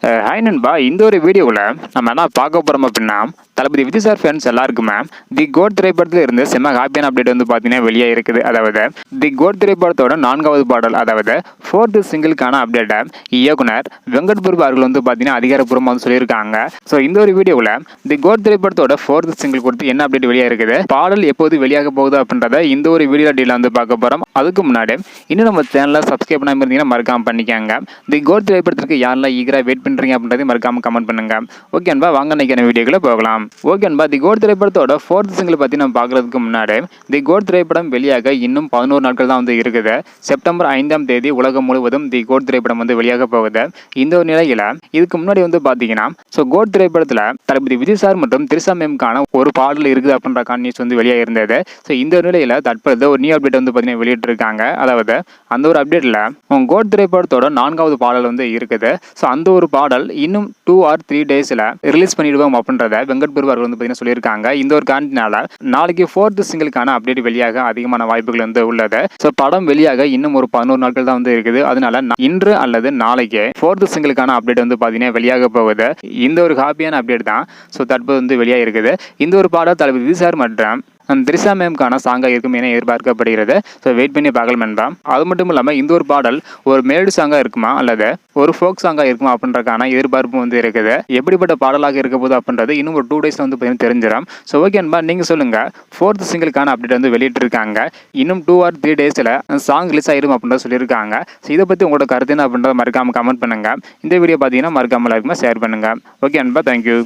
Hi நண்பா, இந்த ஒரு வீடியோவில் நம்ம என்ன பார்க்க போகிறோம் அப்படின்னா, தளபதி விஜய் சார் ஃபேன்ஸ் எல்லாருக்குமே தி கோட் திரைப்படத்தில் இருந்து செம்ம ஹாப்பியான அப்டேட் வந்து பார்த்தீங்கன்னா வெளியே இருக்குது. அதாவது தி கோட் திரைப்படத்தோட 4வது பாடல், அதாவது 4th சிங்கிளுக்கான அப்டேட்டை இயக்குனர் வெங்கட் பிரபு அவர்கள் வந்து பார்த்தீங்கன்னா அதிகாரப்பூர்வமாக வந்து சொல்லியிருக்காங்க. ஸோ இந்த ஒரு வீடியோவில் தி கோட் திரைப்படத்தோட 4th சிங்கிள் கொடுத்து என்ன அப்டேட் வெளியாக இருக்குது, பாடல் எப்போது வெளியாக போகுது அப்படின்றத இந்த ஒரு வீடியோ டீல வந்து பார்க்க போகிறோம். அதுக்கு முன்னாடி இன்னும் நம்ம சேனலை சப்ஸ்கிரைப் பண்ணாமல் இருந்தீங்கன்னா மறக்காம பண்ணிக்கோங்க. தி கோட் திரைப்படத்திற்கு யாரெல்லாம் ஈகராக வெயிட் பண்ணுறீங்க அப்படின்றத மறக்காம கமெண்ட் பண்ணுங்க. ஓகே அன்பா, வாங்க நினைக்கிற வீடியோக்குள்ள போகலாம். ஓகே அன்பா, தி கோட் திரைப்படத்தோட 4th சிங்கிள் பற்றி நம்ம பார்க்கறதுக்கு முன்னாடி, தி கோட் திரைப்படம் வெளியாக இன்னும் 11 நாட்கள் தான் வந்து இருக்குது. செப்டம்பர் 5ஆம் தேதி உலகம் முழுவதும் தி கோட் திரைப்படம் வந்து வெளியாக போகுது. இந்த ஒரு நிலையில இதுக்கு முன்னாடி வந்து பார்த்தீங்கன்னா, ஸோ கோட் திரைப்படத்தில் தளபதி விஜய் சார் மற்றும் திரிஷா மேம்கான ஒரு பாடல் இருக்குது அப்படின்ற நியூஸ் வந்து வெளியாக இருந்தது. ஸோ இந்த ஒரு நிலையில தற்போது ஒரு நியூ அப்டேட் வந்து பார்த்தீங்கன்னா வெளியிட்டிருக்காங்க. அதாவது அந்த ஒரு அப்டேட்ல கோட் திரைப்படத்தோட 4வது பாடல் வந்து இருக்குது. ஸோ அந்த ஒரு பாடல் இன்னும் 2 or 3 டேஸில் ரிலீஸ் பண்ணிடுவோம் அப்படின்றத வெங்கட் பிரபு அவர்கள் வந்து பார்த்தீங்கன்னா சொல்லியிருக்காங்க. இந்த ஒரு காரணத்தினால நாளைக்கு 4th சிங்கிளுக்கான அப்டேட் வெளியாக அதிகமான வாய்ப்புகள் வந்து உள்ளது. ஸோ படம் வெளியாக இன்னும் ஒரு 11 நாட்கள் தான் வந்து இருக்குது. அதனால இன்று அல்லது நாளைக்கு 4th சிங்கிளுக்கான அப்டேட் வந்து பார்த்தீங்கன்னா வெளியாக போகுது. இந்த ஒரு ஹாப்பியான அப்டேட் தான் ஸோ தற்போது வந்து வெளியாக இருக்குது. இந்த ஒரு பாடல் தளபதி விஜய் சார் மற்றும் திரிஷா மேம்கான சாங்காக இருக்கும் என எதிர்பார்க்கப்படுகிறது. ஸோ வெயிட் பண்ணி பார்க்கலாம் என்பா. அது மட்டும் இல்லாமல் இந்த ஒரு பாடல் ஒரு மேடு சாங்காக இருக்குமா அல்லது ஒரு ஃபோக் சாங்காக இருக்குமா அப்படின்றக்கான எதிர்பார்ப்பு வந்து இருக்குது. எப்படிப்பட்ட பாடலாக இருக்க போது அப்படின்றது இன்னும் ஒரு 2 டேஸில் வந்து பார்த்தீங்கன்னா தெரிஞ்சிடும். ஸோ ஓகே என்பா, நீங்கள் சொல்லுங்கள். 4th சிங்கிளுக்கான அப்டேட் வந்து வெளியிட்டிருக்காங்க. இன்னும் 2 or 3 டேஸில் சாங் ரிலீஸ் ஆயிரும் அப்படின்றத சொல்லியிருக்காங்க. ஸோ இதை பற்றி உங்களோட கருத்து என்ன அப்படின்றத மறக்காமல் கமெண்ட் பண்ணுங்கள். இந்த வீடியோ பார்த்தீங்கன்னா மறக்காமல் இருக்குமா ஷேர் பண்ணுங்கள். ஓகே அன்பா, தேங்க்யூ.